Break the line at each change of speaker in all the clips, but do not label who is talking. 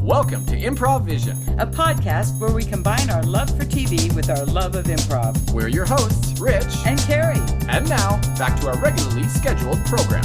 Welcome to Improv Vision.
A podcast where we combine our love for TV with our love of improv.
We're your hosts, Rich
and Carrie.
And now, back to our regularly scheduled program.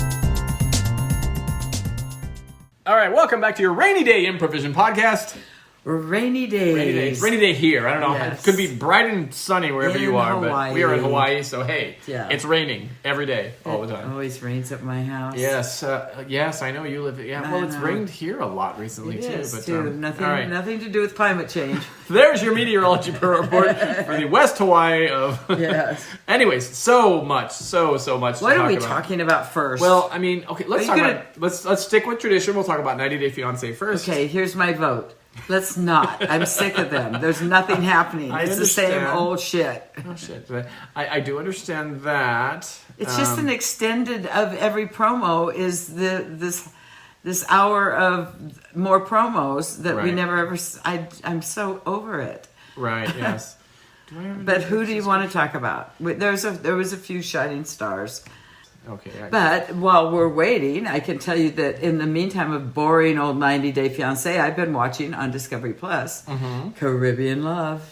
All right, welcome back to your Rainy Day Improv Vision podcast.
Rainy days.
Rainy day. It's rainy day here. I don't know.
Yes.
It could be bright and sunny wherever
In
you are,
Hawaii.
but we are in Hawaii, so hey,
Yeah.
it's raining every day, all the
It
time.
always rains at my house.
Yes, yes, I know you live. Yeah, well, it's
know.
rained here a lot recently
It
too.
is,
But
too.
all right.
Nothing to do with climate change.
There's your meteorology report for the West Hawaii of.
Yes.
Anyways, so much. To
What are we
talk about.
talking about first?
Well, I mean, okay, let's
Are
talk
you
about. Let's stick with tradition. We'll talk about 90 Day Fiancé first.
okay, here's my vote. Let's not. I'm sick of them. There's nothing happening.
I
It's the same
understand.
old shit.
Oh shit! I do understand that.
It's just an extended of every promo is this hour of more promos that we
Right.
never ever. I'm so over it.
Right. Yes.
But who do you want to talk about? There was a few shining stars.
Okay.
But while we're waiting, I can tell you that in the meantime of boring old 90 Day Fiancé, I've been watching on Discovery Plus Caribbean Love.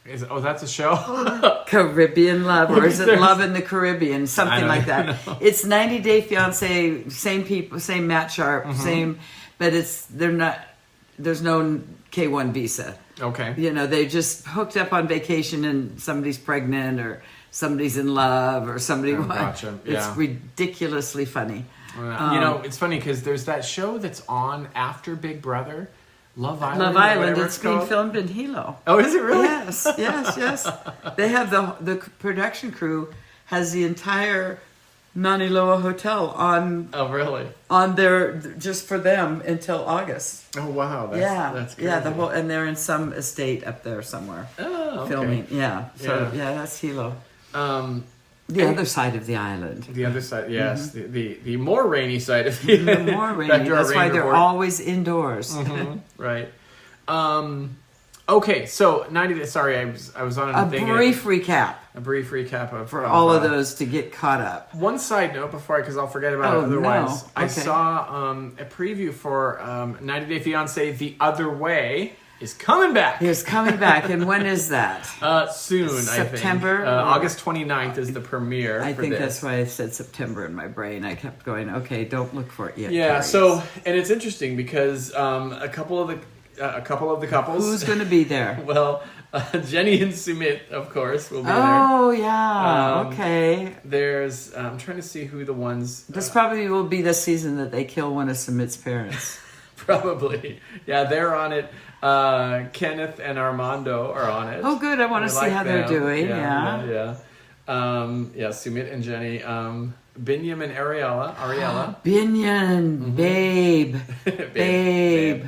That's a show.
Caribbean Love, or is it
There's-
Love in the Caribbean? Something
don't
like that.
know.
It's 90 Day Fiancé, same people, same Matt Sharp, same, but there's no K1 visa.
Okay.
You know, they just hooked up on vacation and somebody's pregnant or somebody's in love or somebody.
Gotcha. Yeah.
It's ridiculously funny.
It's funny because there's that show that's on after Big Brother, Love Island.
Love
or
Island.
whatever
It's being
called.
filmed in Hilo.
Oh, is it really?
Yes. They have the production crew has the entire Naniloa Hotel on
Oh, really?
their just for them until August.
Oh, wow. That's crazy.
the whole, and they're in some estate up there somewhere
Oh, okay.
filming. Yeah, so
Yeah.
that's Hilo.
The
Other side of the island.
The other side, yes, the more rainy side of the
The more rainy.
Back to our
That's why
rain
they're
report.
always indoors.
Right. Okay, so 90 days. Sorry, I was on
A
thing.
brief recap
A brief recap of
for all of those to get caught up.
One side note before, because I'll forget about
Oh,
it otherwise.
no.
I
Okay.
saw a preview for 90 Day Fiancé The Other Way is coming back.
He's coming back, and when is that?
Soon,
September?
I think. August 29th is the premiere.
I
for
think
this.
that's why I said September in my brain. I kept going, okay, don't look for it yet.
Yeah,
Carrie.
so, and it's interesting because a couple of the couples.
Who's going to be there?
Well, Jenny and Sumit, of course, will be there.
Oh, yeah,
Um,
okay.
There's, I'm trying to see who the ones.
This probably will be the season that they kill one of Sumit's parents.
Probably. Yeah, they're on it. Kenneth and Armando are on it.
Oh, good. I want to see how they're doing. Yeah.
Yeah. Sumit and Jenny. Binyam and Ariella.
Binion, babe. Babe.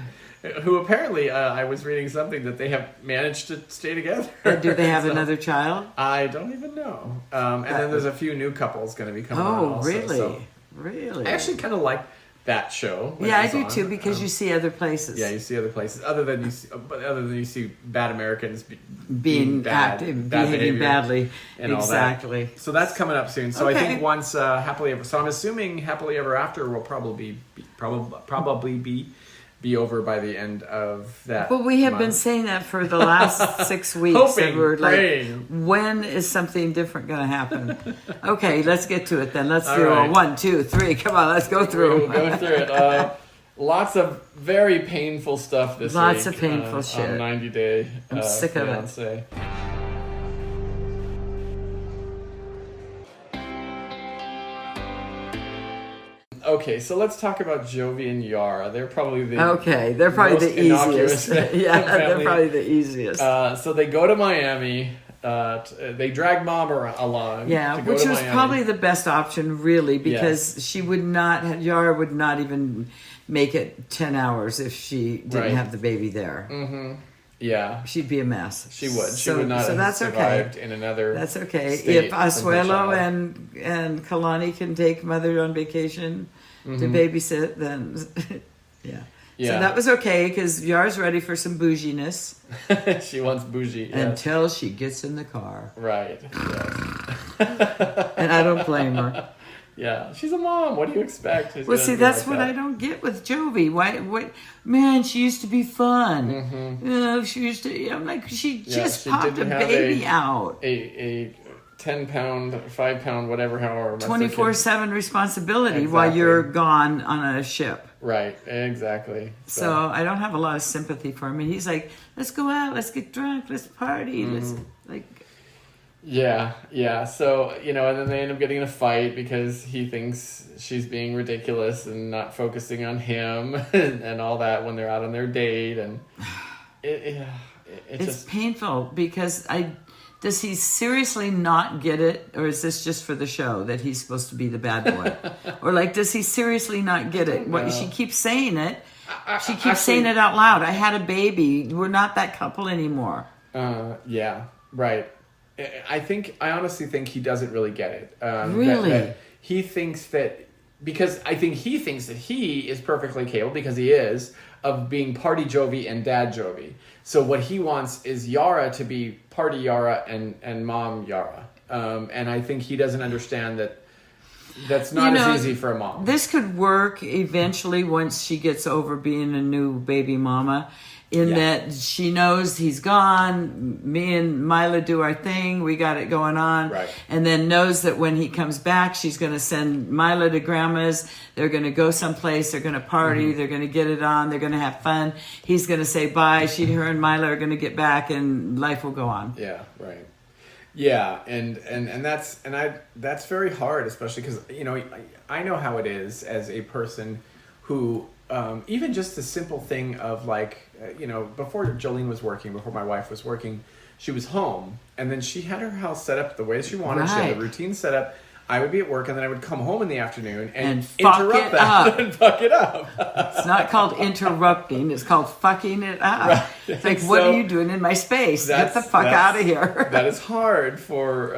Who apparently, I was reading something that they have managed to stay together.
Do they have
So,
another child?
I don't even know. And then there's a few new couples going to be coming on
Oh,
also.
really?
So
Really?
I actually kind of like that show. when
yeah, I
it's
do
on.
too, because you see other places.
Yeah, you see other places other than you see bad Americans
being
bad,
active,
bad
behaving
behavior
badly.
and all that.
Exactly.
So that's coming up soon. So I
Okay.
think once Happily Ever. So I'm assuming Happily Ever After will probably be over by the end of that.
But we have been
month.
saying that for the last 6 weeks.
Hoping,
and we're
praying.
like, when is something different going to happen? Okay, let's get to it then. Let's
All
do
right.
a 1, 2, 3. Come on, let's go through.
We'll go through it. Lots of very painful stuff this week.
Lots of painful shit.
On 90 Day
I'm sick of it.
Fiancé. Okay, so let's talk about Jovi and Yara. They're probably the
Okay, they're probably
most
the
innocuous
easiest. Yeah, they're
family.
probably the easiest.
So they go to Miami. They drag mom along.
Yeah,
to go
which
to
was
Miami.
probably the best option, really, because she would not, Yara would not even make it 10 hours if she didn't
Right.
have the baby there.
Mm-hmm. Yeah,
She'd be a mess.
she would. She
So-
would not
so
have
that's
survived
okay.
in another.
That's okay.
state
If
from her
Asuelo
child.
and Kalani can take mother on vacation to babysit, then yeah.
Yeah.
So that was okay because Yar's ready for some bouginess
She wants bougie. Yes.
until she gets in the car.
Right. Yes.
And I don't blame her.
Yeah, she's a mom. What do you expect? She's
Well,
gonna
see,
be
that's
like
what
that.
I don't get with Jovi. Why? What? Man, she used to be fun.
Mm-hmm.
You know, she used to. I'm like, she just
she
popped a
didn't have
baby out.
A 10-pound, 5-pound, whatever, however much.
24/7 responsibility
Exactly.
while you're gone on a ship.
Right, exactly.
So I don't have a lot of sympathy for him. And he's like, let's go out, let's get drunk, let's party, let's like.
Yeah. So, you know, and then they end up getting in a fight because he thinks she's being ridiculous and not focusing on him and all that when they're out on their date. And
It's
just,
painful because does he seriously not get it, or is this just for the show that he's supposed to be the bad boy? Or like, does he seriously not get it? What she keeps saying it. She keeps saying it out loud. I had a baby. We're not that couple anymore.
yeah, right. I honestly think he doesn't really get it.
Really?
That he thinks that, because I think he thinks that he is perfectly capable, because he is, of being party Jovi and dad Jovi. So what he wants is Yara to be party Yara and mom Yara. And I think he doesn't understand that that's not as easy for a mom.
This could work eventually once she gets over being a new baby mama. That she knows he's gone, me and Mila do our thing, we got it going on.
Right.
And then knows that when he comes back, she's going to send Mila to grandma's. They're going to go someplace, they're going to party, they're going to get it on, they're going to have fun. He's going to say bye, her and Mila are going to get back, and life will go on.
Yeah, right. Yeah, and that's very hard, especially because, you know, I know how it is as a person who, even just the simple thing of like, you know, before Jolene was working, before my wife was working, she was home, and then she had her house set up the way she wanted. She had a routine set up. I would be at work, and then I would come home in the afternoon and interrupt that and fuck it up.
It's not called interrupting; it's called fucking it up.
Right.
It's like, what are you doing in my space? Get the fuck out of here.
That is hard for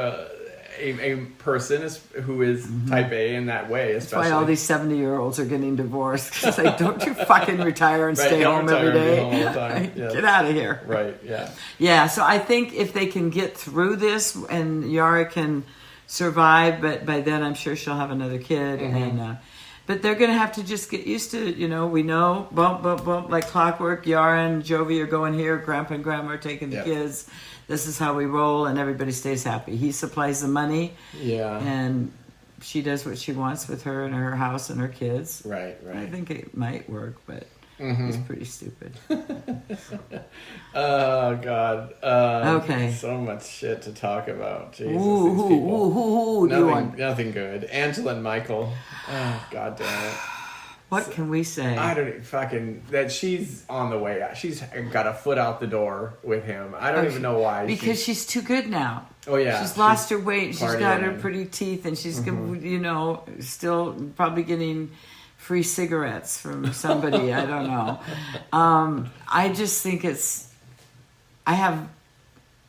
a person who is type A in that way, especially.
That's why all these 70-year-olds are getting divorced. It's like, don't you fucking retire and stay
don't
home every
retire
day?
and be home all the time. Yes.
Get out of here.
Right, yeah.
Yeah, so I think if they can get through this and Yara can survive, but by then I'm sure she'll have another kid. And but they're going to have to just get used to, you know, we know, bump, bump, bump, like clockwork. Yara and Jovi are going here. Grandpa and Grandma are taking the kids. This is how we roll, and everybody stays happy. He supplies the money. Yeah. And she does what she wants with her and her house and her kids.
Right.
I think it might work, but it's pretty stupid.
Oh, God.
Okay.
So much shit to talk about. Jesus, these
Ooh,
people. Nothing good. Angela and Michael. Oh, God damn it.
What can we say?
I don't fucking that she's on the way out. She's got a foot out the door with him. I don't even know why.
Because she's too good now.
Oh yeah,
she's lost her weight. She's got her
partying.
pretty teeth, and she's you know, still probably getting free cigarettes from somebody. I don't know. I just think I have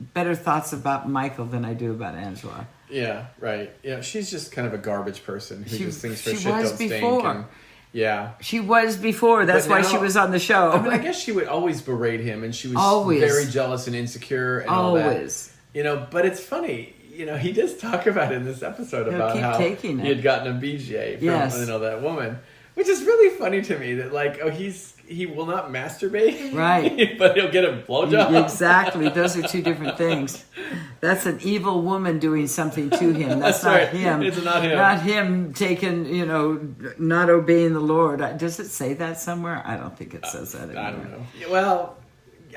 better thoughts about Michael than I do about Angela.
Yeah, right. Yeah, she's just kind of a garbage person who just thinks her
she
shit
was
don't stink.
before.
And, yeah.
She was before. That's why
now-
she was on the show.
I mean, I guess she would always berate him, and she was
Always.
very jealous and insecure and all that.
Always.
You know, but it's funny. You know, he does talk about it in this episode about
keep
how
taking
he
it.
had gotten a BJ from
Yes.
you know that woman, which is really funny to me. That like, he will not masturbate,
Right.
but he'll get a blowjob.
Exactly. Those are two different things. That's an evil woman doing something to him. That's not
right.
him.
It's not him.
Not him taking, you know, not obeying the Lord. Does it say that somewhere? I don't think it says that anymore.
I don't know. Well,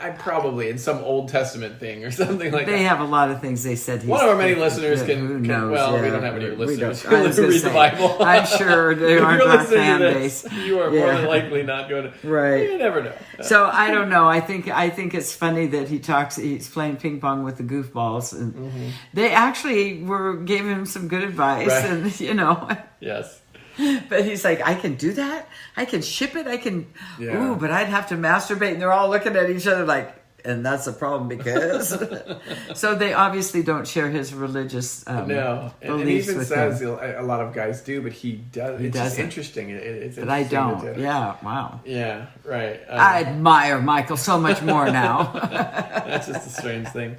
I probably in some Old Testament thing or something like
They
that.
have a lot of things they said.
One of our many listeners
who
can
knows?
well, we
Yeah.
don't have any
We
listeners
don't. I
who
was gonna
read
say,
the Bible.
I'm sure they
If
aren't
you're
our
listening
fan
to this,
base.
you are more than likely not going to.
Right.
You never know.
So I don't know. I think it's funny that he's playing ping pong with the goofballs, and they actually gave him some good advice,
Right.
and you know.
Yes.
But he's like, I can do that. I can ship it. I can.
Yeah.
Ooh, but I'd have to masturbate, and they're all looking at each other like. And that's a problem because. So they obviously don't share his religious
No, and he
beliefs
even
with
says
him.
a lot of guys do, but he does. It's just
doesn't.
interesting. It's
But I
interesting
don't.
to do.
Yeah. Wow.
Yeah. Right.
I admire Michael so much more now.
That's just a strange thing.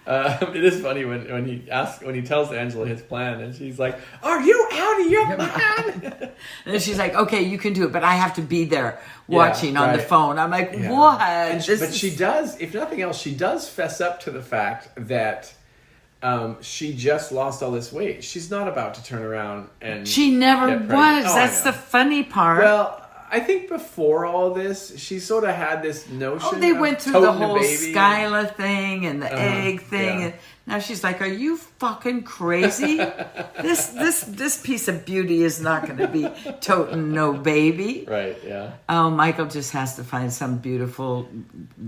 It is funny when he tells Angela his plan, and she's like, "Are you out of your mind?"
And then she's like, "Okay, you can do it, but I have to be there watching on the phone." I'm like,
Yeah.
"What?"
But she does, if nothing else, she does fess up to the fact that she just lost all this weight. She's not about to turn around and
She never
get
was.
pregnant. Oh, I
That's
know.
the funny part.
Well, I think before all this, she sort of had this notion.
they
of
went through the
toting a
whole
baby.
Skyla thing and the egg thing,
yeah.
and now she's like, "Are you fucking crazy? this piece of beauty is not going to be toting no baby."
Right. Yeah.
Oh, Michael just has to find some beautiful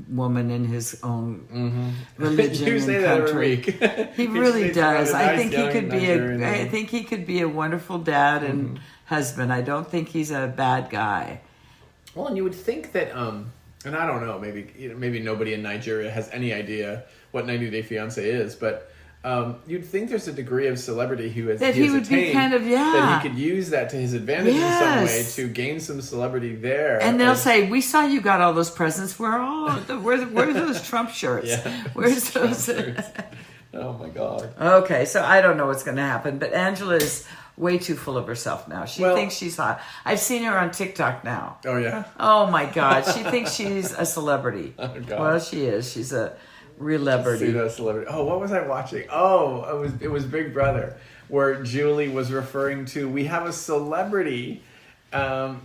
woman in his own religion
You
and
say that
country.
every week.
He
just
really
needs to find
does.
a
I
nice
think he
young
could be
Nigerian
I
woman.
think he could be a wonderful dad and husband. I don't think he's a bad guy.
Well, and you would think that, and I don't know, maybe nobody in Nigeria has any idea what 90 Day Fiancé is, but you'd think there's a degree of celebrity he has
That he would be
attained,
kind of, yeah.
that he could use that to his advantage in some way
Yes.
to gain some celebrity there.
And they'll say, "We saw you got all those presents. Where's those Trump shirts?
Yeah.
Where's those?"
Oh my God.
Okay, so I don't know what's going to happen, but Angela is way too full of herself now. She
Well-
thinks she's hot. I've seen her on TikTok now.
Oh yeah.
Oh my God, she thinks she's a celebrity.
Oh, God.
Well, she is. She's a real
See
celebrity.
that celebrity. Oh, what was I watching? Oh, it was Big Brother, where Julie was referring to, we have a celebrity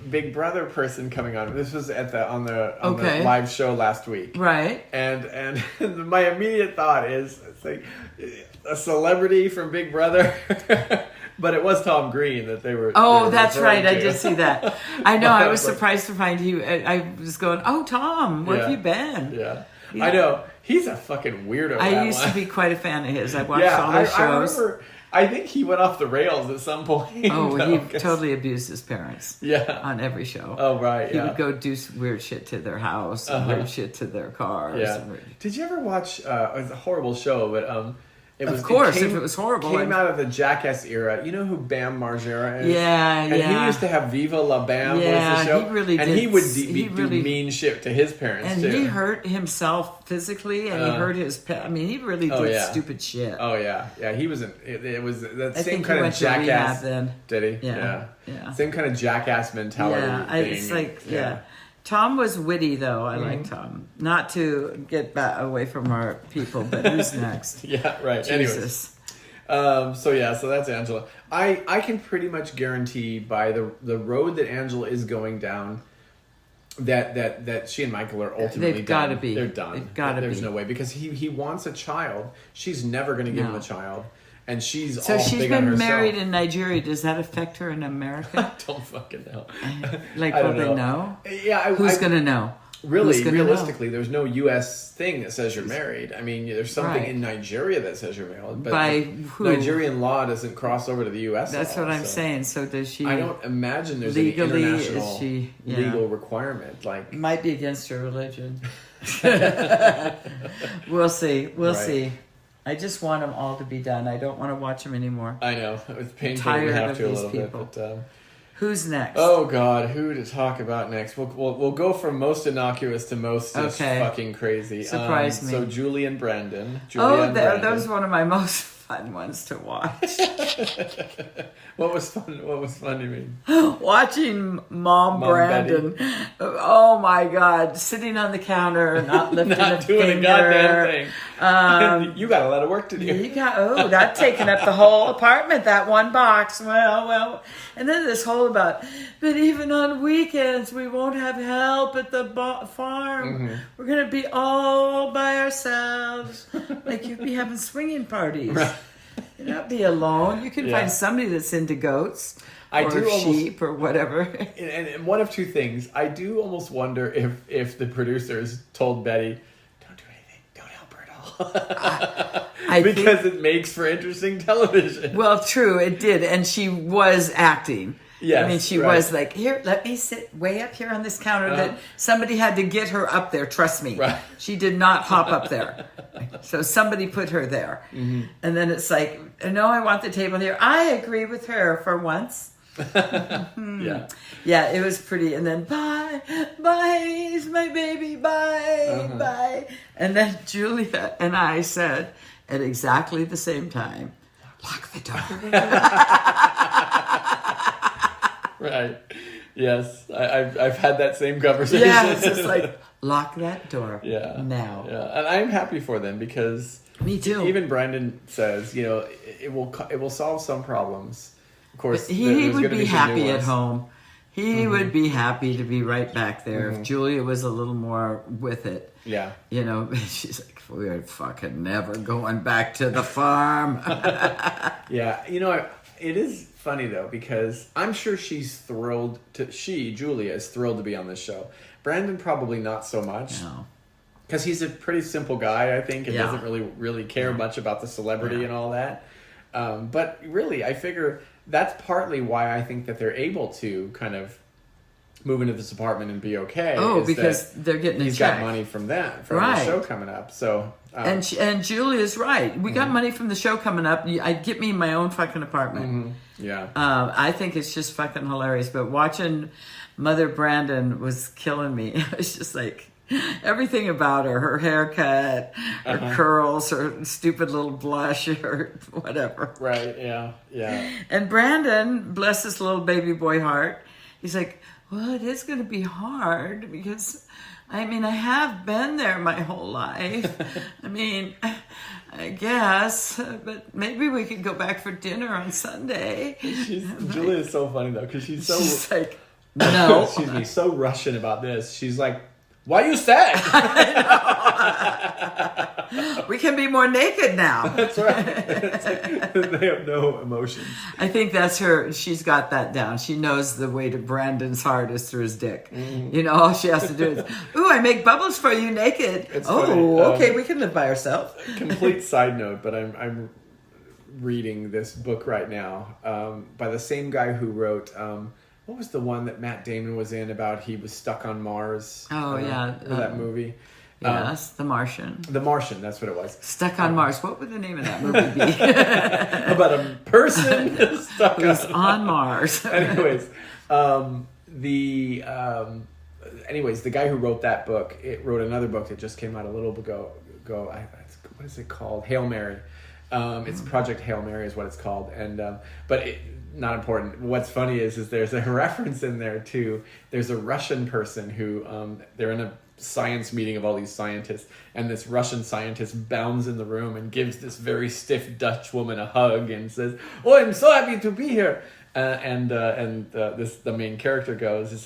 Big Brother person coming on. This was on the
Okay.
live show last week.
Right?
And my immediate thought is, it's like a celebrity from Big Brother. But it was Tom Green that they were.
Oh,
they were
that's
referring
right. I
to.
did see that. I know. I was
But-
surprised to find you. I was going, "Oh, Tom, where have
Yeah.
you been?"
Yeah, I know. He's a fucking weirdo.
I
that
used to
one.
be quite a fan of his. I watched
Yeah,
all those
I
shows.
remember. I think he went off the rails at some point.
Oh,
though,
he
'cause-
totally abused his parents
Yeah.
on every show.
Oh right.
He
Yeah.
would go do weird shit to their house, and weird shit to their cars.
Yeah.
and weird-
Did you ever watch? It was a horrible show, but it was.
Of course,
came,
if it was horrible,
came
I'd-
out of the Jackass era. You know who Bam Margera is?
Yeah,
And
yeah.
he used to have Viva La Bam
Yeah,
was the show.
he really
and
did.
he would
He
do
really-
mean shit to his parents
And
too.
he hurt himself physically, and he hurt his pet. I mean, he really
Oh,
did
yeah.
stupid shit.
Oh yeah, yeah. He was. It was that
I
same
think he
kind of
went to
jackass.
rehab then.
Did he?
Yeah, yeah.
Same kind of jackass mentality.
Yeah,
thing.
it's like yeah. Tom was witty though. I like Tom. Not to get back away from our people, but who's next?
Yeah. Right. Anyways.
Jesus.
So that's Angela. I can pretty much guarantee by the road that Angela is going down that she and Michael are ultimately
They've gotta
done.
be.
They're done.
They've gotta
There's
be.
no way because he wants a child. She's never going to give him
No.
a child, and she's
So
all
she's
big on
been
herself.
married in Nigeria. Does that affect her in America?
Don't fucking know.
Like,
I
will
don't
they know?
Yeah,
Who's gonna know?
Really,
Who's gonna know?
realistically, there's no U.S. thing that says you're married. I mean, there's something
Right.
in Nigeria that says you're married, but
By who?
Nigerian law doesn't cross over to the U.S.
That's
law,
what I'm
so
saying. So does she?
I don't imagine there's
Legally,
any
is
international
she- yeah.
legal requirement. Like,
Might be against her religion. We'll see. We'll
Right.
see. I just want them all to be done. I don't want to watch them anymore.
I know it's painful
Tired
we have
of
to a
these
little
people.
bit, but.
Who's next?
Oh God, who to talk about next? We'll go from most innocuous to most just
Okay.
fucking crazy.
Surprise me.
So Julie and Brandon. Julia
Oh,
and Brandon.
that was one of my most fun ones to watch.
What was fun? What was fun? You mean?
Watching Mom
Mom
Brandon. Oh my God, sitting on the counter, not lifting
Not
a
doing
finger.
a goddamn thing. You got a lot of work to do.
You got that taking up the whole apartment, that one box. Well, and then this whole about, but even on weekends we won't have help at the farm.
Mm-hmm.
We're gonna be all by ourselves. Like you'd be having swinging parties.
Right.
You'd not be alone. You can
Yeah.
find somebody that's into goats
I
or
do almost-
sheep or whatever.
And one of two things. I do almost wonder if the producers told Betty, "Don't do anything. Don't help her at all,"
I
because
think,
it makes for interesting television.
well, true, it did, and she was acting.
Yes,
I mean, she
right.
was like, here, let me sit way up here on this counter.
Uh-huh.
That somebody had to get her up there. Trust me.
Right.
She did not hop up there. So somebody put her there.
Mm-hmm.
And then it's like, no, I want the table here. I agree with her for once.
Yeah.
Yeah, it was pretty. And then, bye, he's my baby, bye,
Uh-huh.
bye. And then Julia and I said, at exactly the same time. Lock the door.
Right. Yes. I've had that same conversation.
Yeah, it's just like, lock that door now.
Yeah. And I'm happy for them because
Me too.
even Brandon says, it will solve some problems. Of course,
He
there's
would
gonna
be
some new
happy at
ones.
home. He would be happy to be right back there if Julia was a little more with it.
Yeah.
She's like, we're fucking never going back to the farm.
Yeah. It is funny though, because I'm sure Julia is thrilled to be on this show. Brandon probably not so much.
No.
Because he's a pretty simple guy, I think, and
Yeah.
doesn't really care much about the celebrity and all that. But really, I figure that's partly why I think that they're able to kind of move into this apartment and be okay.
Oh,
is
because
that
they're getting a
he's
check.
got money from that, from the
Right.
show coming up. So,
And Julia's right. We got money from the show coming up. I'd get me my own fucking apartment.
yeah.
I think it's just fucking hilarious. But watching Mother Brandon was killing me. It was just like everything about her haircut, her curls, her stupid little blush, or whatever.
Right, yeah, yeah.
And Brandon, bless his little baby boy heart, he's like, well, it is going to be hard because, I have been there my whole life. I guess, but maybe we could go back for dinner on Sunday.
Julia's so funny, though, because she's
like, no.
excuse me, so Russian about this. She's like, why you sad?
We can be more naked now.
That's right. It's like, they have no emotions.
I think that's her. She's got that down. She knows the way to Brandon's heart is through his dick. All she has to do is, ooh, I make bubbles for you naked.
It's
oh,
funny.
okay, we can live by ourselves.
Complete side note, but I'm reading this book right now by the same guy who wrote what was the one that Matt Damon was in about he was stuck on Mars?
Oh, yeah.
That movie.
Yes, The Martian.
The Martian, that's what it was.
Stuck on Mars. What would the name of that movie be?
About a person stuck
Who's on Mars.
Anyways, the guy who wrote that book, wrote another book that just came out a little ago. What is it called? Hail Mary. It's Project Hail Mary is what it's called, not important. What's funny is there's a reference in there to there's a Russian person who they're in a science meeting of all these scientists, and this Russian scientist bounds in the room and gives this very stiff Dutch woman a hug and says, "Oh, I'm so happy to be here." The main character turns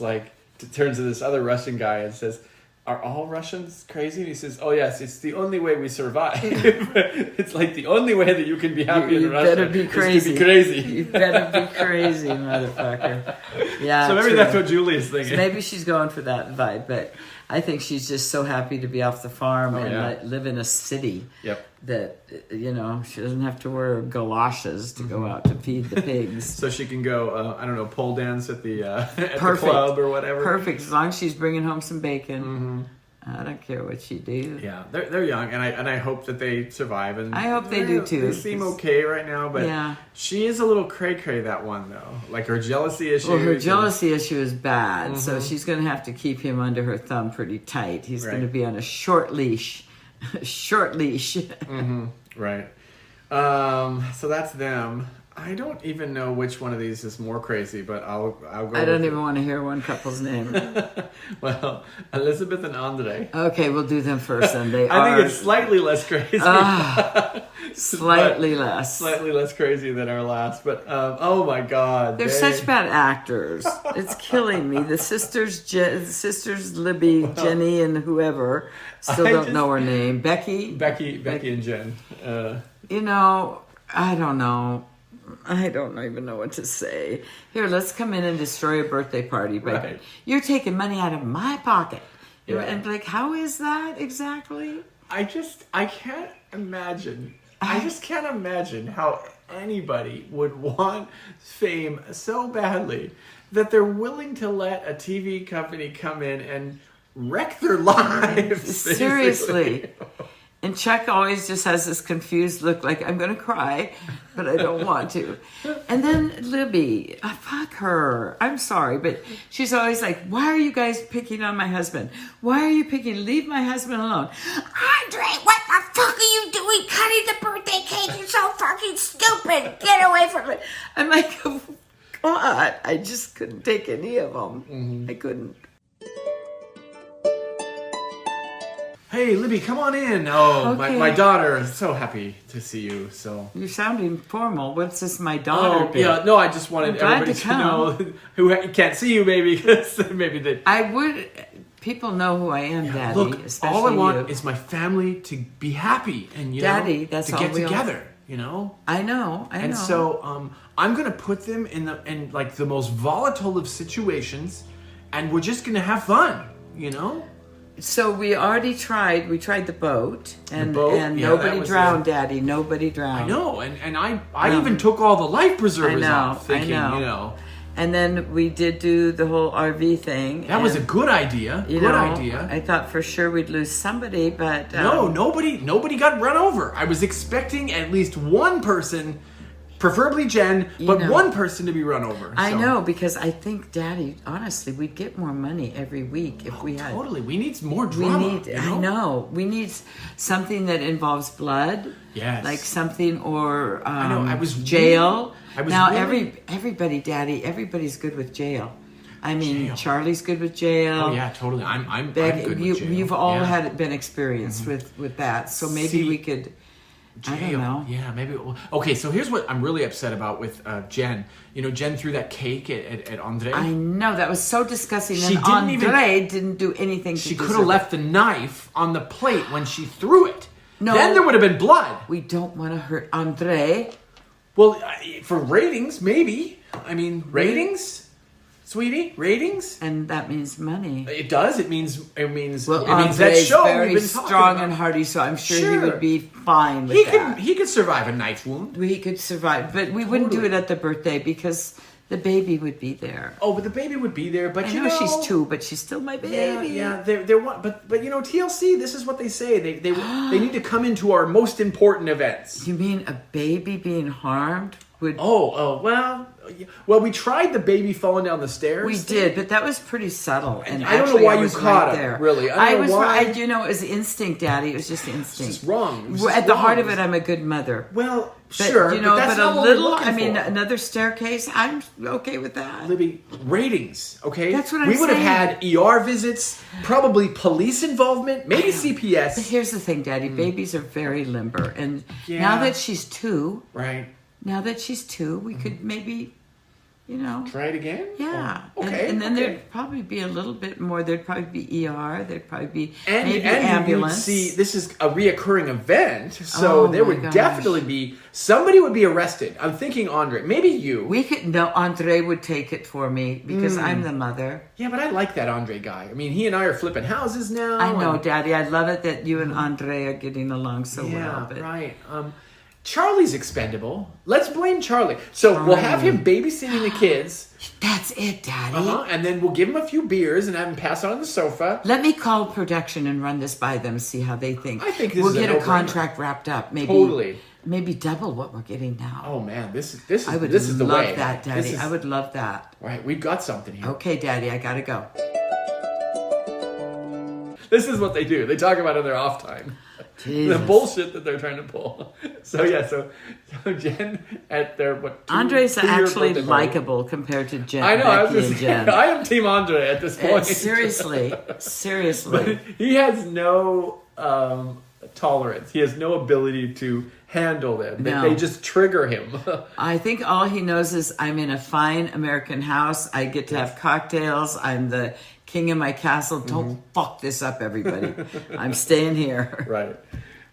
to this other Russian guy and says, "Are all Russians crazy?" And he says, "Oh yes, it's the only way we survive." It's like the only way that you can be happy in Russia.
You better be crazy.
Is to be crazy.
You better be crazy, motherfucker. Yeah.
So maybe
true.
that's what Julia's thinking.
Maybe she's going for that vibe, but I think she's just so happy to be off the farm and live in a city.
Yep.
That she doesn't have to wear galoshes to go out to feed the pigs.
So she can go, pole dance at the at
Perfect.
the club or whatever.
Perfect, as long as she's bringing home some bacon. I don't care what she do.
Yeah, they're young, and I hope that they survive. And
I hope they do too.
They seem okay right now, but she is a little cray-cray, that one though. Like her jealousy issue.
Well, her jealousy issue is bad, so she's going to have to keep him under her thumb pretty tight. He's going to be on a short leash. Short leash.
Right. So that's them. I don't even know which one of these is more crazy, but I'll go.
I don't even want to hear one couple's name.
Well, Elizabeth and Andre.
Okay, we'll do them first, and
I think it's slightly less crazy.
Slightly less.
Slightly less crazy than our last, but oh my God,
they're such bad actors. It's killing me. The sisters Libby, Jenny, and whoever still don't know her name. Becky,
and Jen.
I don't know. I don't even know what to say. Here, let's come in and destroy a birthday party. But you're taking money out of my pocket.
Yeah.
And how is that exactly?
I can't imagine. I just can't imagine how anybody would want fame so badly that they're willing to let a TV company come in and wreck their lives.
Seriously. And Chuck always just has this confused look like, I'm going to cry, but I don't want to. And then Libby, fuck her. I'm sorry, but she's always like, why are you guys picking on my husband? Why are you leave my husband alone? Andre, what the fuck are you doing cutting the birthday cake? You're so fucking stupid. Get away from it. I'm like, oh, God, I just couldn't take any of them. I couldn't.
Hey, Libby, come on in. Oh,
Okay.
my daughter is so happy to see you. So.
You're sounding formal. What's this, my daughter?
Oh, yeah. No, I just wanted
glad
everybody
to
to know who can't see you, maybe, because maybe that.
I would. People know who I am, Daddy.
Look,
especially
all I want
you.
is my family to be happy and
Daddy, that's
to
all
get
we all-
together. You know.
I know.
And so I'm gonna put them in like the most volatile of situations, and we're just gonna have fun. You know.
So we already tried. We tried the boat, and
boat?
and
Yeah,
nobody
that was
drowned,
it.
Daddy. Nobody drowned.
I know, and I even took all the life preservers off, thinking,
I know.
you know,
And then we did do the whole RV thing.
that was a
and,
good idea.
you
Good
know,
idea.
I thought for sure we'd lose somebody, but
No, nobody got run over. I was expecting at least one person, preferably Jen, but
know.
one person to be run over.
I
So-
know, because I think, Daddy, honestly, we'd get more money every week if we had.
Totally, we need more
We
drama.
need.
you
I know. We need something that involves blood.
Yes.
Like something, or
I know, I was
jail.
I was
now
really-
everybody, Daddy, everybody's good with jail. I mean,
Jail.
Charlie's good with jail.
Oh yeah, totally. I'm
Beck,
good
you,
with jail.
you've all
Yeah. Mm-hmm.
had been experienced with that, so maybe
See,
we could. I
Jail.
don't know.
Yeah, maybe. Okay, so here's what I'm really upset about with Jen. You know, Jen threw that cake at Andre.
I know that was so disgusting.
She
and
didn't even-
Andre didn't do anything.
She
to
could
deserve
have
it.
left the knife on the plate when she threw it.
No.
Then there would have been blood.
We don't want to hurt Andre.
Well, for ratings, maybe. I mean, ratings, sweetie, ratings.
And that means money.
It does. It means.
Well,
it means that
Andre's
show
very
we've been talking
strong
about.
and hardy, so I'm sure, he
Sure.
would be fine with
He
that.
could survive a knife wound.
He could survive, but we wouldn't do
Totally.
it at the birthday because the baby would be there.
Oh, but the baby would be there. But
I
you
know she's 2, but she's still my baby.
Yeah. They're one. But you know, TLC. This is what they say. They need to come into our most important events.
You mean a baby being harmed would?
Well, we tried the baby falling down the stairs.
We did, but that was pretty subtle. And
I don't know
actually,
why
I
you
was
caught
right
him,
there.
really. I don't know why.
You know, it was instinct, Daddy. It was just instinct.
It's just wrong. It was
Well,
just
at the
wrong.
heart of it, I'm a good mother.
Well,
But,
sure,
you know,
but that's
but
not
a
what we're
little.
looking
I mean,
for.
another staircase. I'm okay with that.
Libby, ratings, okay?
That's what I'm
We would have
saying.
had ER visits, probably police involvement, maybe
But
CPS.
here's the thing, Daddy. Babies are very limber, and
Yeah.
now that she's 2,
Right.
we could maybe, you know.
Try it again?
Yeah.
Oh, okay.
And then
okay.
there'd probably be a little bit more. There'd probably be ER. There'd probably be
And
maybe
you'd
ambulance.
see, this is a reoccurring event, so
Oh,
there
my
would
gosh.
definitely be somebody would be arrested. I'm thinking Andre, maybe you.
We could. No, Andre would take it for me because I'm the mother.
Yeah, but I like that Andre guy. I mean, he and I are flipping houses now.
I know,
and-
Daddy. I love it that you and Andre are getting along so
Yeah,
well. But
right. Charlie's expendable. Let's blame Charlie. So we'll have him babysitting the kids.
that's it, Daddy.
And then we'll give him a few beers and have him pass out on the sofa.
Let me call production and run this by them, see how they think.
I think this
we'll
is a
get a
no-brainer.
contract wrapped up. Maybe
Totally.
maybe double what we're getting now.
Oh man, this
I would
is the
love
way.
that, Daddy.
This is-
I would love that.
Right, we've got something here.
Okay, Daddy, I gotta go.
This is what they do. They talk about it in their off time.
Jesus.
The bullshit that they're trying to pull. So Jen at their
Andre's
2-year
actually
birthday party.
likable compared to Jen.
I know. I was
Becky
just
and Jen.
I am Team Andre at this point.
Seriously.
But he has no tolerance. He has no ability to handle them.
No.
They just trigger him.
I think all he knows is I'm in a fine American house. I get to have cocktails. I'm the king of my castle. Don't fuck this up, everybody. I'm staying here.
Right.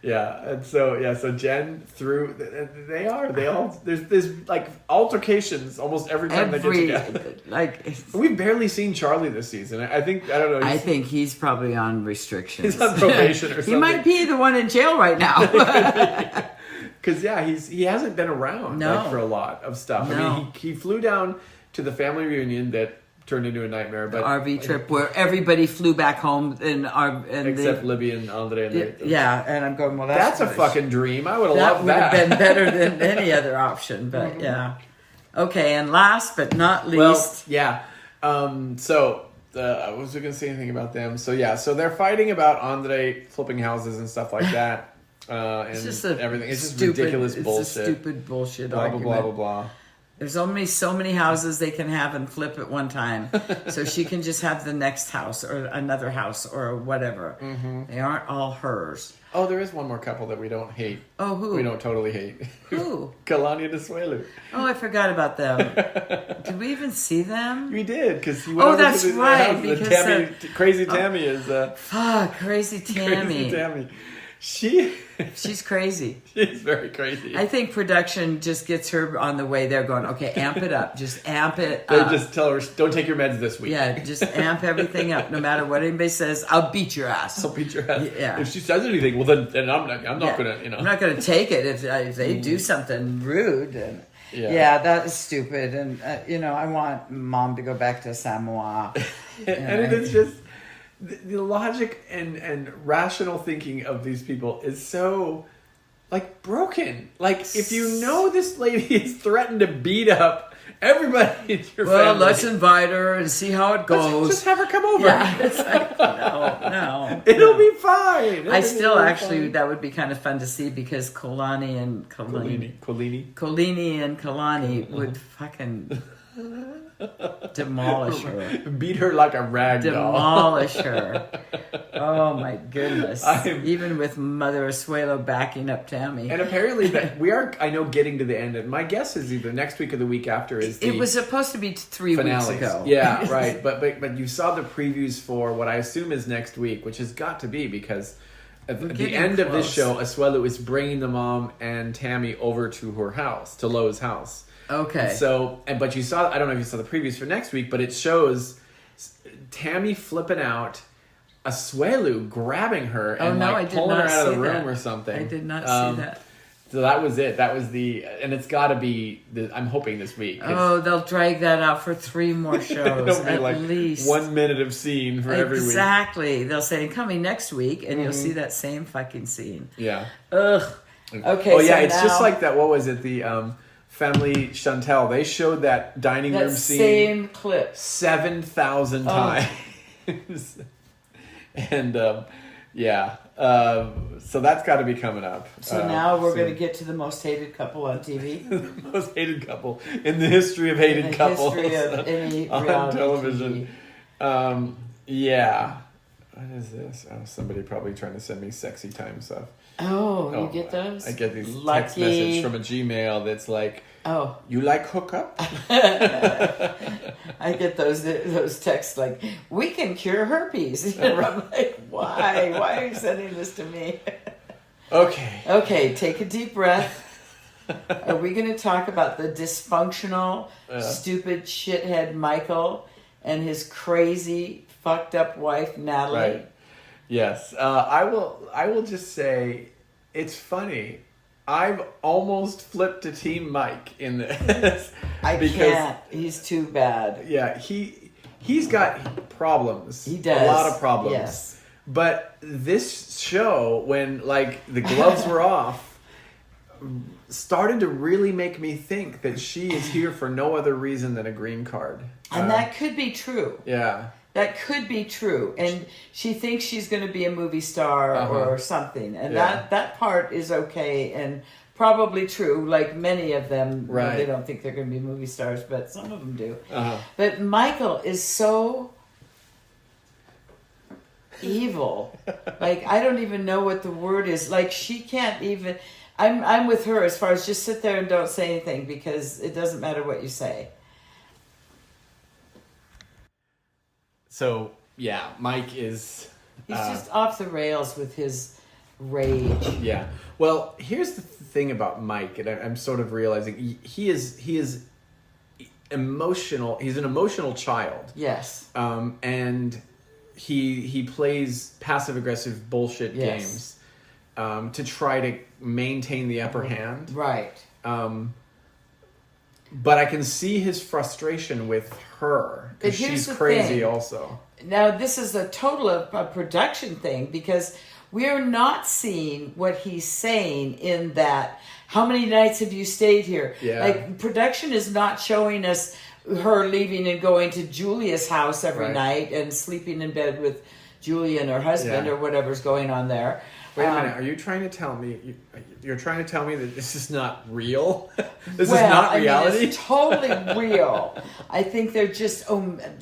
Yeah. And so Jen threw. They all. There's like altercations almost every time they get together. We've barely seen Charlie this season. I think I don't know.
I think he's probably on restrictions.
He's on probation or
He
something.
might be the one in jail right now.
Because he hasn't been around
No.
like, for a lot of stuff. I
No.
mean, he flew down to the family reunion that turned into a nightmare. But
RV trip where everybody flew back home
except Libby and Andre. And
yeah, and I'm going, well,
that's a
nice.
fucking dream. I would have
That
loved
would have
that.
been better than any other option, but yeah. Okay, and last but not least,
Well, yeah. I wasn't going to say anything about them. So they're fighting about Andre flipping houses and stuff like that. And
It's just
everything. It's just ridiculous bullshit.
It's a stupid bullshit
blah,
argument.
blah, blah, blah, blah.
There's only so many houses they can have and flip at one time. So she can just have the next house or another house or whatever. Mm-hmm. They aren't all hers.
Oh, there is one more couple that we don't hate.
Oh, who?
We don't totally hate.
Who?
Kalani and Asuelu.
Oh, I forgot about them. Did we even see them?
We did, because he
Oh, that's right, because,
Tammy, Crazy Tammy is...
Fuck, Crazy Tammy.
Crazy Tammy.
She's crazy.
She's very crazy.
I think production just gets her on the way. They're going, okay, amp it up. Just amp it
They
up.
just tell her, don't take your meds this week.
Yeah, just amp everything up. No matter what anybody says, I'll beat your ass.
I'll beat your ass.
Yeah.
If she says anything, well, then I'm not going to,
I'm not going to take it if they do something rude. And yeah, that is stupid. And, I want mom to go back to Samoa.
And it is just... The logic and rational thinking of these people is so, like, broken. Like, if you know this lady is threatened to beat up everybody in your family...
Well, let's invite her and see how it goes.
Let's just have her come over.
Yeah, it's like, no.
It'll be fine.
I still actually, that would be kind of fun to see because Kolini and Kalani would fucking... demolish her.
Beat her like a rag doll.
Demolish her. Oh my goodness. Even with Mother Asuelo backing up Tammy.
And apparently that we are, I know, getting to the end. And my guess is either next week or the week after is the
It was supposed to be 3
finales.
weeks ago.
Yeah, right. But you saw the previews for what I assume is next week, which has got to be because at the end of this show, Asuelo is bringing the mom and Tammy over to her house, to Lo's house.
Okay.
But you saw, I don't know if you saw the previews for next week, but it shows Tammy flipping out, Asuelu grabbing her and pulling her out of the room or something.
I did not see that.
So that was it. That was and it's got to be, I'm hoping this week.
Oh, they'll drag that out for 3 more shows
It'll be
at
like
least.
1 minute of scene for every week.
Exactly. They'll say, coming next week, and you'll see that same fucking scene.
Yeah.
Ugh. Okay,
oh, yeah, it's just like that, what was it, the... Family Chantel, they showed that dining room scene
same clip
7,000 times. And so that's got to be coming up.
So now we're going to get to the most hated couple on TV.
The most hated couple in the history of hated couples
history of any
on television. Yeah. What is this? Oh, somebody probably trying to send me sexy time stuff.
Oh, you get those?
I get these text message from a Gmail that's like,
"Oh,
you like hookup?"
I get those texts like, "We can cure herpes." I'm like, "Why? Why are you sending this to me?" Okay, take a deep breath. Are we going to talk about the dysfunctional, stupid shithead Michael and his crazy, fucked up wife Natalie?
Right. Yes, I will just say it's funny. I've almost flipped to Team Mike in this.
I can't. He's too bad.
Yeah, he's got problems.
He does.
A lot of problems.
Yes.
But this show, when the gloves were off, started to really make me think that she is here for no other reason than a green card.
And that could be true.
Yeah.
That could be true. And she thinks she's going to be a movie star or something. And that part is okay and probably true. Like many of them,
right.
They don't think they're going to be movie stars, but some of them do. But Michael is so evil. I don't even know what the word is. She can't even... I'm with her as far as just sit there and don't say anything because it doesn't matter what you say.
So, yeah, Mike is...
He's just off the rails with his rage.
Yeah. Well, here's the thing about Mike, and I'm sort of realizing he is emotional. He's an emotional child.
Yes.
And he plays passive-aggressive bullshit games to try to maintain the upper hand.
Right.
But I can see his frustration with her because she's crazy also.
Now, this is a total of a production thing because we're not seeing what he's saying in that, how many nights have you stayed here?
Yeah.
Production is not showing us her leaving and going to Julia's house every
Right.
night and sleeping in bed with Julia and her husband
Yeah.
or whatever's going on there.
Wait a minute. Are you trying to tell me you're trying to tell me that this is not real? This
Well,
is not
I mean,
reality.
it's totally real. I think they're just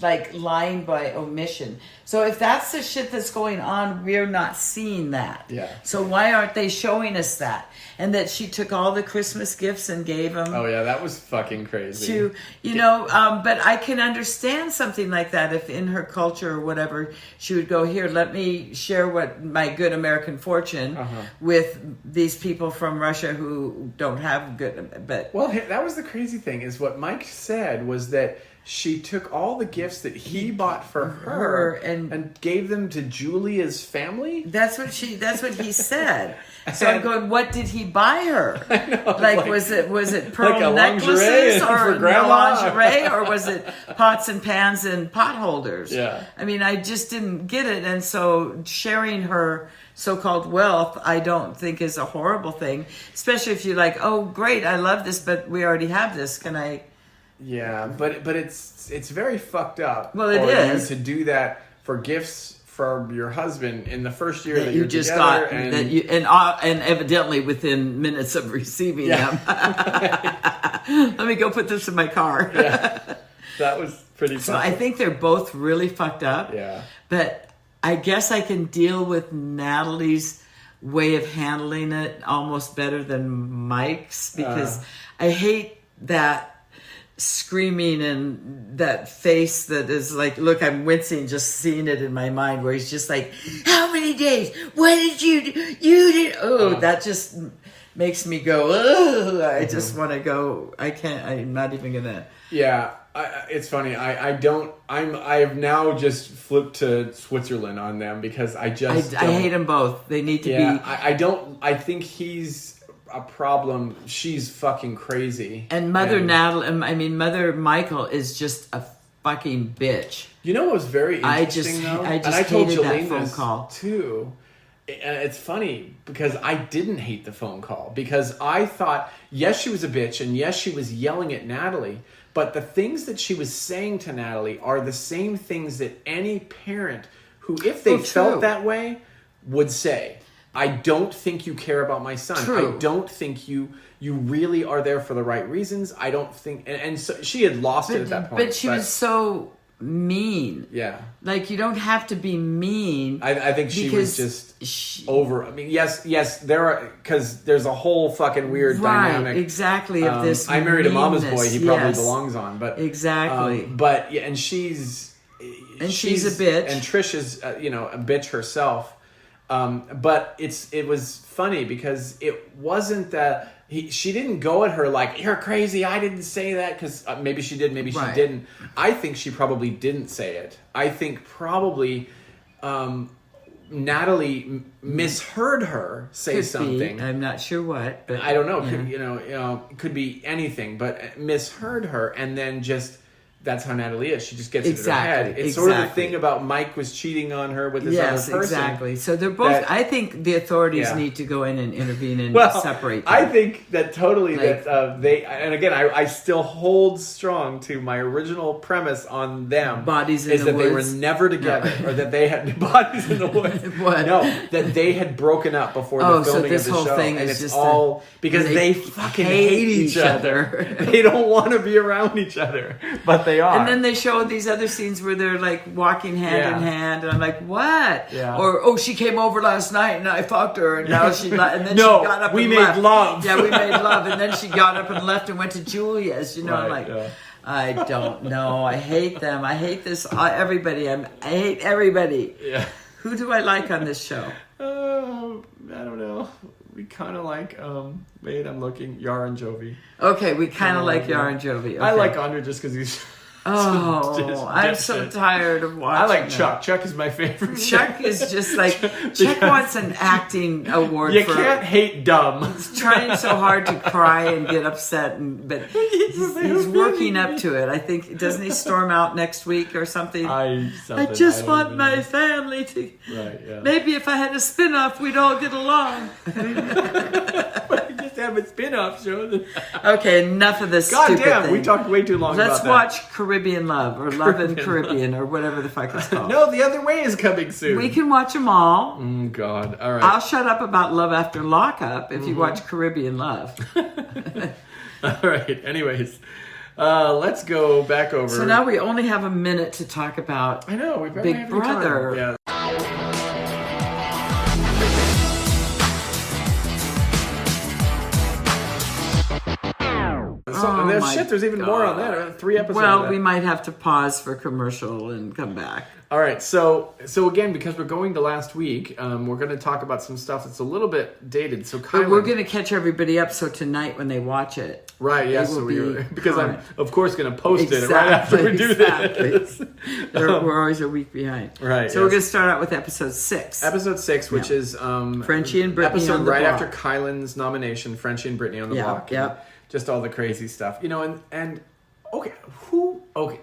like lying by omission. So if that's the shit that's going on, we're not seeing that.
Yeah.
So why aren't they showing us that? And that she took all the Christmas gifts and gave them
Oh yeah, that was fucking crazy.
to, but I can understand something like that if in her culture or whatever, she would go, here, let me share what my good American fortune with these people from Russia who don't have good, but
Well, that was the crazy thing is what Mike said was that she took all the gifts that he bought for her and gave them to Julia's family.
that's what he said. So I'm going, what did he buy her? Like was it pearl
like a lingerie
necklaces
for
or
grandma?
lingerie or was it pots and pans and pot holders?
Yeah.
I mean, I just didn't get it, and so sharing her so-called wealth, I don't think is a horrible thing, especially if you're like, oh great, I love this, but we already have this. Can I?
Yeah, but it's very fucked up.
Well, it
for
is.
you to do that for gifts for your husband in the first year that
You
you're
just
together,
got
and
that you and evidently within minutes of receiving them. Let me go put this in my car.
that was pretty.
So
funny.
I think they're both really fucked up.
Yeah.
But I guess I can deal with Natalie's way of handling it almost better than Mike's because I hate that screaming and that face that is like, look, I'm wincing just seeing it in my mind where he's just like, how many days? What did you do? You did. Oh, that just makes me go, oh, I just want to go. I can't, I'm not even going to.
Yeah, it's funny. I've now just flipped to Switzerland on them because I
hate them both. They need to be.
I think he's a problem. She's fucking crazy.
And Mother Michael is just a fucking bitch.
You know what was very interesting though?
I just
and I told
hated that
Jolene
phone
this
call
too. And it's funny because I didn't hate the phone call because I thought, yes, she was a bitch and yes, she was yelling at Natalie, but the things that she was saying to Natalie are the same things that any parent who, if they felt that way, would say. I don't think you care about my son.
True.
I don't think you really are there for the right reasons. I don't think, and so she had lost it at that point.
But she was so mean.
Yeah.
Like, you don't have to be mean.
I think she was just over. I mean, yes, there are, because there's a whole fucking weird dynamic.
Exactly, of this
I Married a Mama's
meanness,
Boy, he probably
yes.
belongs on, but
Exactly.
but yeah, and she's
a bitch,
and Trish is a bitch herself. But it was funny because it wasn't that she didn't go at her like, you're crazy, I didn't say that, because maybe she did, maybe she didn't. I think she probably didn't say it. I think probably Natalie misheard her say something.
I'm not sure what, but
I don't know.
yeah.
It could be anything, but misheard her, and then just. That's how Natalie is. She just gets it in her head. It's sort of the thing about Mike was cheating on her with this other person.
Exactly. So they're both. I think the authorities need to go in and intervene and separate them.
I think that totally that they. And again, I still hold strong to my original premise on them.
Bodies in
is
the
that
woods.
they were never together, or that they had bodies in the woods.
What?
No, that they had broken up before the filming
this
of the
whole
show,
thing
and
is
it's
just
all because they fucking hate each other. They don't want to be around each other, but they are.
And then they show these other scenes where they're like walking hand in hand, and I'm like, what?
Yeah.
Or she came over last night and I fucked her, and now she and then
No,
she got up.
we
and
made
left.
love.
Yeah, we made love, and then she got up and left and went to Julia's. I'm like,
yeah.
I don't know. I hate them. I hate this. Everybody. I hate everybody.
Yeah.
Who do I like on this show?
I don't know. We kind of like, wait, I'm looking, Yar and Jovi.
Okay, we kind of like Yar and Jovi. Okay.
I like Andre just because he's
Oh, I'm so tired of watching.
I like
that.
Chuck. Chuck is my favorite.
Chuck is just like Chuck wants an acting award.
You
for
can't hate dumb.
He's trying so hard to cry and get upset, but he's working up to it. I think doesn't he storm out next week or something? I just
don't
want
even
my
know.
family to.
Right. Yeah.
Maybe if I had a spin-off, we'd all get along.
Just have a spin-off show.
Okay, enough of this
God
stupid
damn,
thing.
we talked way too long
Let's
about
watch Caribbean Love or Love in Caribbean or whatever the fuck it's
that.
called.
No, The Other Way is coming soon.
We can watch them all.
God. All right.
I'll shut up about Love After Lockup if you
Mm-hmm.
watch Caribbean Love.
All right. Anyways, let's go back over.
So now we only have a minute to talk about
I know we barely
Big
have any time.
Brother.
Yeah. So,
Oh
there's
my
shit. There's even more on that. 3 episodes. of
Well,
that.
we might have to pause for commercial and come back.
All right, so again, because we're going to last week, we're going to talk about some stuff that's a little bit dated. So,
But
Kylan,
we're going to catch everybody up so tonight when they watch it.
right? Yeah,
they
so
will be
because I'm
current.
of course going to post it right after we do
Exactly.
this.
We're always a week behind.
Right,
So we're
yes.
going to start out with episode 6.
Episode 6, which
Yeah.
is
Frenchie and Brittany
episode
on the
right
block.
after Kylan's nomination, Frenchie and Brittany on the
Yeah,
block.
yep.
Just all the crazy stuff, and okay,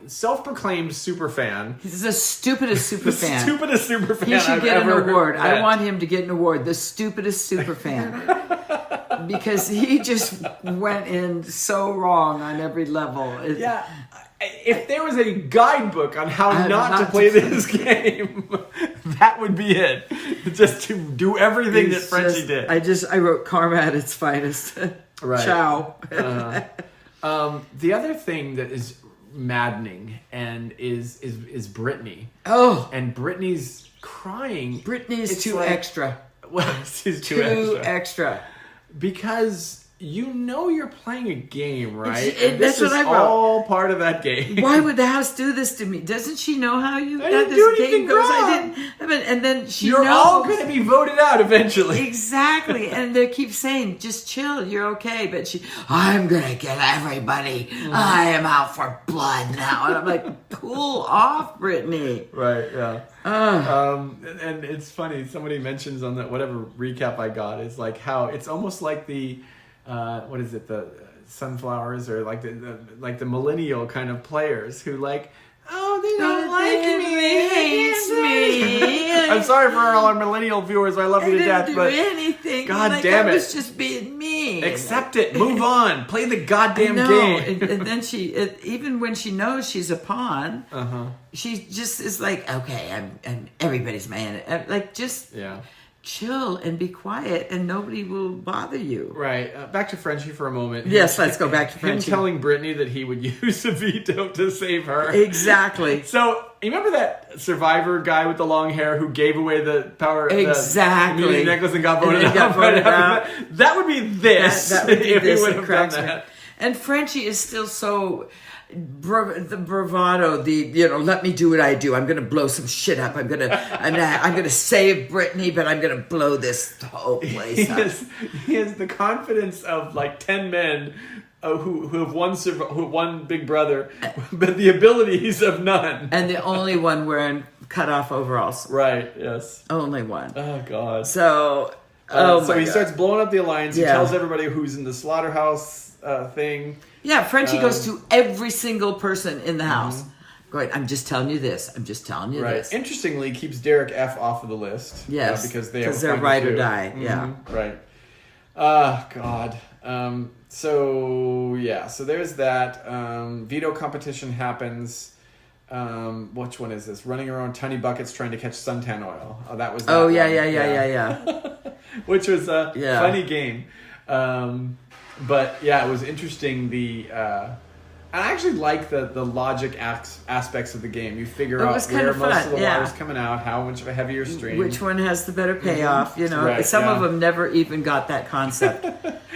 self-proclaimed super fan.
He's the stupidest super fan.
Stupidest super fan
He should
I've
get an
ever
award. I
met.
want him to get an award. The stupidest super fan. Because he just went in so wrong on every level.
Yeah. If there was a guidebook on how not to
not
play
to-
this game, that would be it. Just to do everything that
It's
Frenchie
just-
did.
I wrote karma at its finest.
Right.
Ciao.
The other thing that is maddening and is Brittany.
Oh,
And Brittany's crying.
Brittany's
It's
too
like-
extra.
Well, she's too
Too
extra.
extra.
Because you're playing a game, right?
It's-
And
that's
this
what
is
I wrote.
all part of that game.
Why would the house do this to me? Doesn't she know how you
I
that
didn't
this
do
game
anything
goes?
wrong.
I didn't. And then she
You're
knows.
all going to be voted out eventually.
Exactly, and they keep saying, "Just chill, you're okay." But I'm gonna get everybody. I am out for blood now, and I'm like, "Cool off, Brittany."
Right, yeah. And it's funny, somebody mentions on that whatever recap I got is like how it's almost like the what is it, the sunflowers or like the millennial kind of players who like, oh, they don't like me,
They hates me.
I'm sorry for all our millennial viewers, I love
I
you to
didn't
death,
do
but
anything.
God
like,
damn
I
it.
was just being mean.
accept it, move on, play the goddamn
No,
game.
and then even when she knows she's a pawn, she just is like, okay, I'm everybody's man. Like, just
Yeah.
chill and be quiet, and nobody will bother you.
Right. Back to Frenchie for a moment.
Yes, let's go back to
Him
Frenchie.
telling Brittany that he would use a veto to save her.
Exactly.
So, you remember that Survivor guy with the long hair who gave away the power
Exactly.
the immunity necklace and got
And
voted
then
out?
got voted out.
That would be this.
That would be
if
this.
he would
It
have done
cracks me.
that.
And Frenchie is still so the bravado, let me do what I do. I'm gonna blow some shit up. I'm gonna save Brittany, but I'm gonna blow this whole place up.
He has the confidence of like 10 men who have one big brother, but the abilities of none.
And the only one wearing cut off overalls.
Right, yes.
Only one.
Oh, God.
So
So
my
he
God.
starts blowing up the alliance. He
Yeah.
tells everybody who's in the slaughterhouse thing.
Yeah, Frenchie goes to every single person in the house. Going, I'm just telling you this. I'm just telling you
Right.
this.
Interestingly, keeps Derek F off of the list.
Yes,
because they're
they're ride or die. Yeah.
Right. God. So there's that. Veto competition happens. Which one is this? Running around tiny buckets trying to catch suntan oil. Oh, that was. That
Oh
one.
yeah.
Which was a
Yeah.
funny game. But yeah, it was interesting. And I actually like the logic aspects of the game. You figure
It
out
was
where
kinda
most
fun,
of the
yeah.
water's coming out, how much of a heavier stream.
Which one has the better payoff?
Right,
some of
yeah.
them never even got that concept.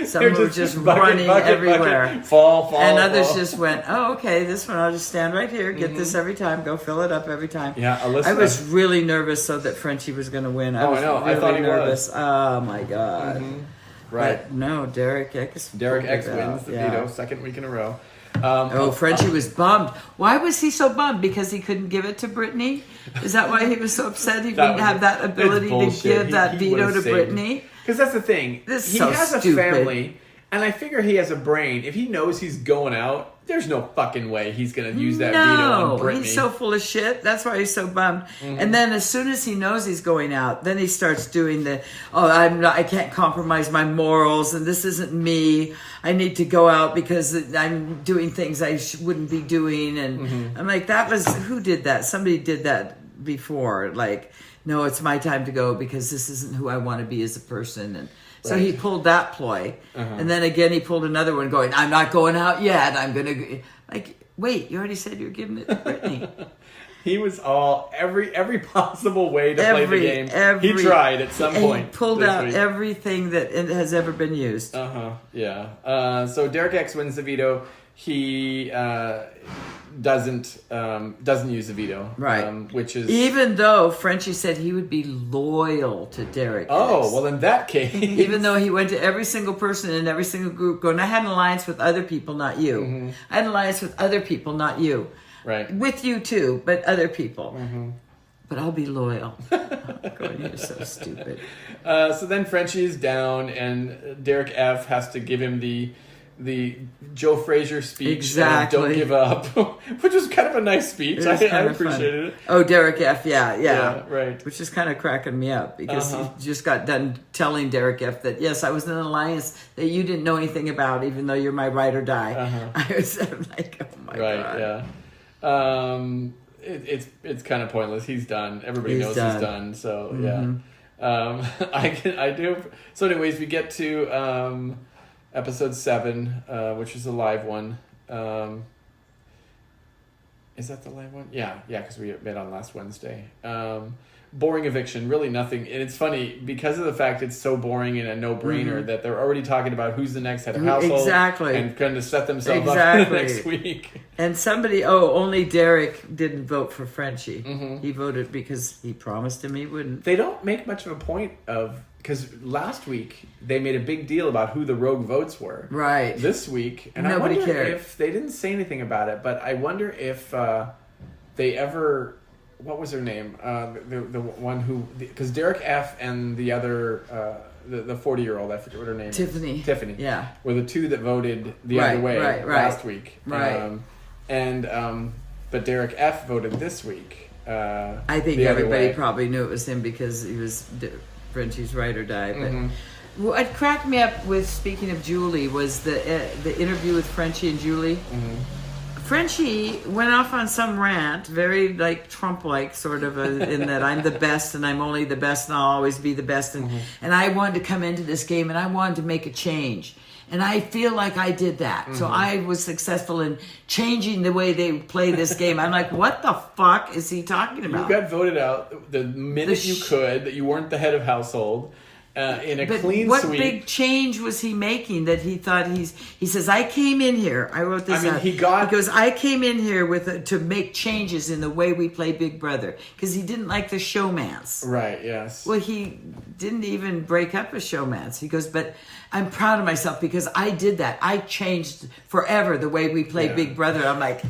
Some
They're
were just
bucket,
running
bucket,
everywhere.
bucket, fall,
And others
fall.
just went, oh, okay, this one I'll just stand right here, get this every time, go fill it up every time.
Yeah, Alyssa.
I was really nervous so that Frenchie was going to win. I
Oh, I
was
know. I
really
thought he was.
nervous. Oh my God.
Right.
But no, Derek X.
Derek
pulled
X
it out.
wins the
Yeah.
veto, second week in a row.
Frenchie was bummed. Why was he so bummed? Because he couldn't give it to Brittany? Is that why he was so upset he wouldn't have that ability to give that veto to Brittany?
Because that's the thing.
This is
he
so
has a
stupid.
family, and I figure he has a brain. If he knows he's going out, there's no fucking way he's going to use that veto on Brittany.
He's so full of shit. That's why he's so bummed. And then as soon as he knows he's going out, then he starts doing I can't compromise my morals, and this isn't me. I need to go out because I'm doing things I wouldn't be doing. And I'm like, who did that? Somebody did that before. Like, no, it's my time to go because this isn't who I want to be as a person. And so he pulled that ploy. And then again, he pulled another one going, I'm not going out yet. I'm going to... Like, wait, you already said you're giving it to Brittany.
He was every possible way to play the game. He tried at some point.
He pulled out everything that has ever been used.
Yeah. So Derek X wins the veto. He doesn't use the veto,
right?
Which is,
even though Frenchie said he would be loyal to Derek.
Oh, well, in that case,
even though he went to every single person in every single group, going, I had an alliance with other people, not you. I had an alliance with other people, not you.
Right.
With you too, but other people. But I'll be loyal. God, you're so stupid.
So then Frenchie is down, and Derek F has to give him the Joe Frazier speech.
Exactly.
Don't give up, which was kind of a nice speech. I appreciated it.
Oh, Derek F. Yeah,
right.
Which is kind of cracking me up because he just got done telling Derek F. that yes, I was in an alliance that you didn't know anything about, even though you're my ride or die. I was like, oh my god.
Yeah. It's kind of pointless. He's done. Everybody knows he's done. So yeah. I do. So anyways, we get to episode 7, which is a live one. Is that the live one? Yeah, because we met on last Wednesday. Boring eviction, really nothing. And it's funny, because of the fact it's so boring and a no-brainer that they're already talking about who's the next head of household.
Exactly.
And going to set themselves up for the next week.
And only Derek didn't vote for Frenchie. He voted because he promised him he wouldn't.
They don't make much of a point of... Because last week, they made a big deal about who the rogue votes were.
Right.
This week, and
nobody
I wonder
cared.
if... They didn't say anything about it, but I wonder if they ever... What was her name? The one who... Because Derek F. and the other... the 40-year-old, I forget what her name is. Tiffany.
Yeah.
Were the two that voted the other way last week.
Right.
But Derek F. voted this week.
I think everybody probably knew it was him because he was Frenchie's ride or die. But what cracked me up with, speaking of Julie, was the interview with Frenchie and Julie. Frenchie went off on some rant, very like Trump-like sort of, in that I'm the best and I'm only the best and I'll always be the best. And I wanted to come into this game and I wanted to make a change. And I feel like I did that. So I was successful in changing the way they play this game. I'm like, what the fuck is he talking about?
You got voted out the minute you could, that you weren't the head of household. In a clean sweep. What
big change was he making that he thought he says, I came in here. I wrote this out. He goes, I came in here to make changes in the way we play Big Brother. Because he didn't like the showmance.
Right, yes.
Well, he didn't even break up with showmance. He goes, but I'm proud of myself because I did that. I changed forever the way we play Big Brother. I'm like,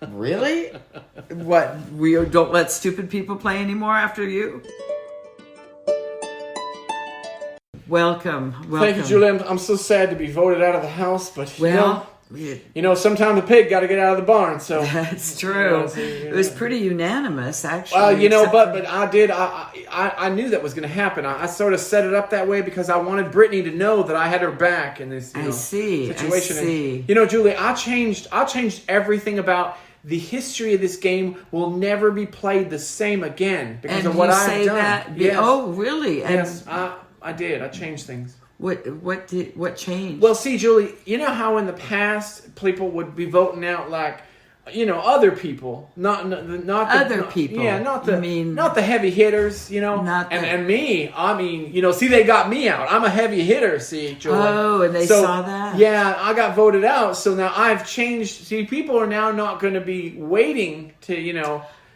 really? What? We don't let stupid people play anymore after you? Welcome.
Thank you, Julie. I'm so sad to be voted out of the house, but sometimes the pig got to get out of the barn. So
that's true. It was pretty unanimous, actually.
Well, but I did. I knew that was going to happen. I sort of set it up that way because I wanted Brittany to know that I had her back in this situation.
I see.
And, Julie, I changed everything about. The history of this game will never be played the same again because of what I've done.
That?
Yes.
Oh, really?
Yes, I did. I changed things.
What changed?
Well, see, Julie, you know how in the past people would be voting out other people, not
people.
Yeah, not the heavy hitters, and me. I mean, see, they got me out. I'm a heavy hitter. See, Julie.
Oh, and they saw that.
Yeah, I got voted out. So now I've changed. See, people are now not going to be waiting to